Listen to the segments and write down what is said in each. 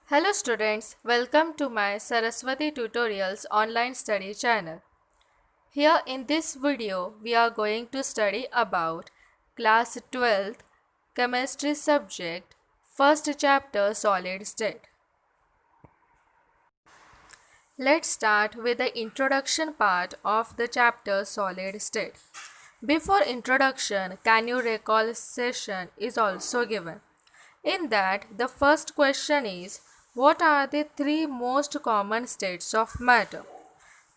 Hello students, welcome to my Saraswati Tutorials online study channel. Here in this video, we are going to study about class 12th chemistry subject, first chapter solid state. Let's start with the introduction part of the chapter solid state. Before introduction, can you recall session is also given. In that, the first question is, what are the three most common states of matter?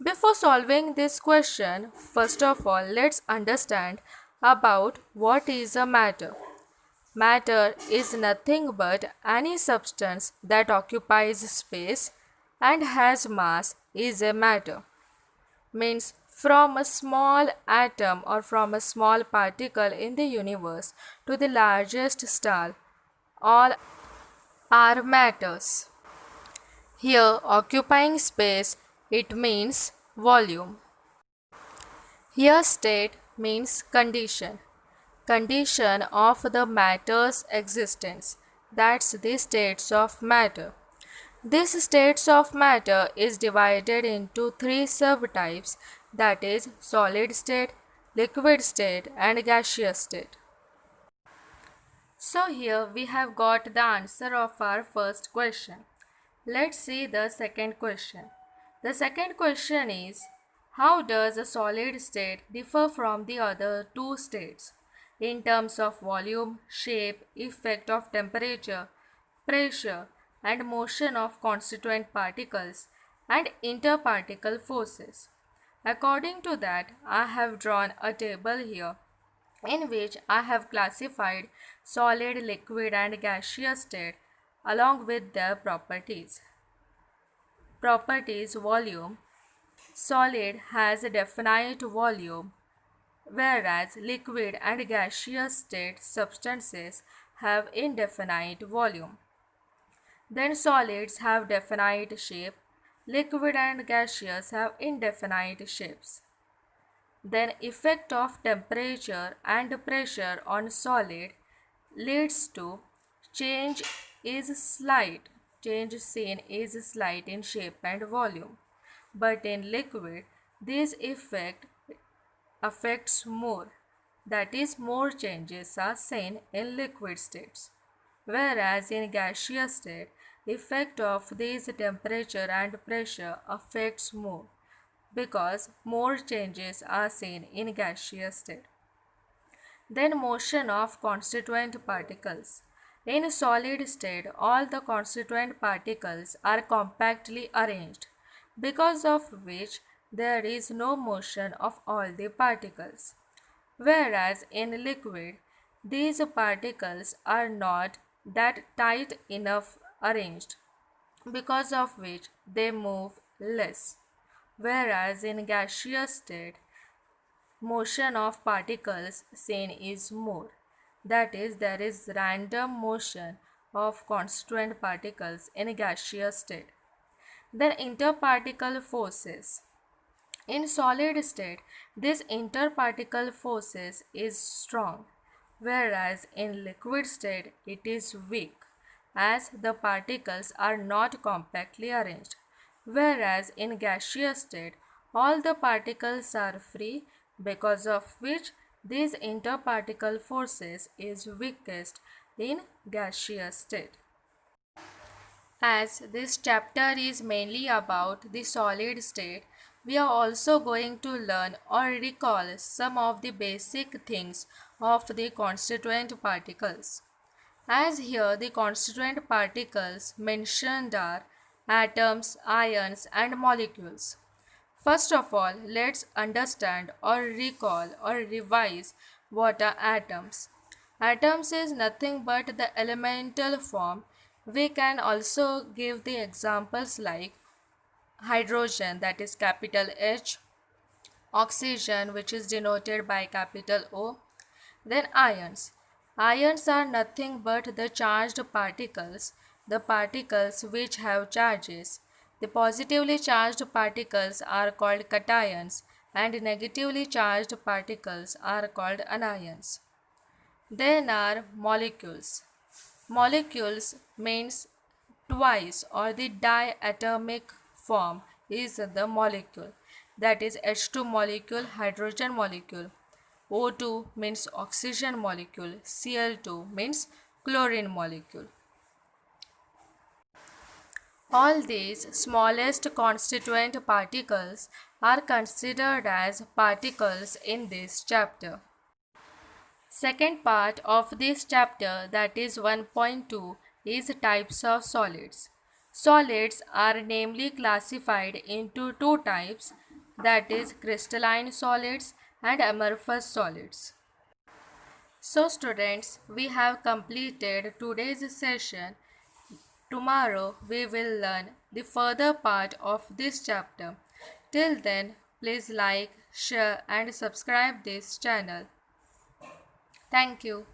Before solving this question, first of all, let's understand about what is a matter. Matter is nothing but any substance that occupies space and has mass is a matter. Means from a small atom or from a small particle in the universe to the largest star, all are matters. Here, occupying space, it means volume. Here, state means condition. Condition of the matter's existence. That's the states of matter. This states of matter is divided into three subtypes, that is solid state, liquid state and gaseous state. So here we have got the answer of our first question. Let's see the second question. The second question is, how does a solid state differ from the other two states in terms of volume, shape, effect of temperature, pressure, and motion of constituent particles and interparticle forces? According to that, I have drawn a table here in which I have classified solid, liquid, and gaseous state along with their properties. Properties volume. Solid has a definite volume, whereas liquid and gaseous state substances have indefinite volume. Then solids have definite shape, liquid and gaseous have indefinite shapes. Then effect of temperature and pressure on solid leads to change is slight. Change seen is slight in shape and volume. But in liquid, this effect affects more. That is, more changes are seen in liquid states. Whereas in gaseous state, effect of these temperature and pressure affects more because more changes are seen in gaseous state. Then motion of constituent particles. In solid state, all the constituent particles are compactly arranged, because of which there is no motion of all the particles. Whereas in liquid, these particles are not that tight enough arranged, because of which they move less. Whereas in gaseous state, motion of particles seen is more. That is, there is random motion of constituent particles in a gaseous state. Then interparticle forces. In solid state, this interparticle forces is strong, whereas in liquid state it is weak, as the particles are not compactly arranged. Whereas in gaseous state, all the particles are free, because of which these interparticle forces is weakest in gaseous state. As this chapter is mainly about the solid state, we are also going to learn or recall some of the basic things of the constituent particles. As here the constituent particles mentioned are atoms, ions and molecules. First of all, let's understand or recall or revise what are atoms. Atoms is nothing but the elemental form. We can also give the examples like hydrogen, that is capital H, oxygen, which is denoted by capital O. Then ions. Ions are nothing but the charged particles, the particles which have charges. The positively charged particles are called cations and negatively charged particles are called anions. Then are molecules. Molecules means twice or the diatomic form is the molecule, that is H2 molecule, hydrogen molecule. O2 means oxygen molecule, Cl2 means chlorine molecule. All these smallest constituent particles are considered as particles in this chapter. Second part of this chapter, that is 1.2, is types of solids. Solids are namely classified into two types, that is crystalline solids and amorphous solids. So students, we have completed today's session. Tomorrow we will learn the further part of this chapter. Till then, please like, share and subscribe this channel. Thank you.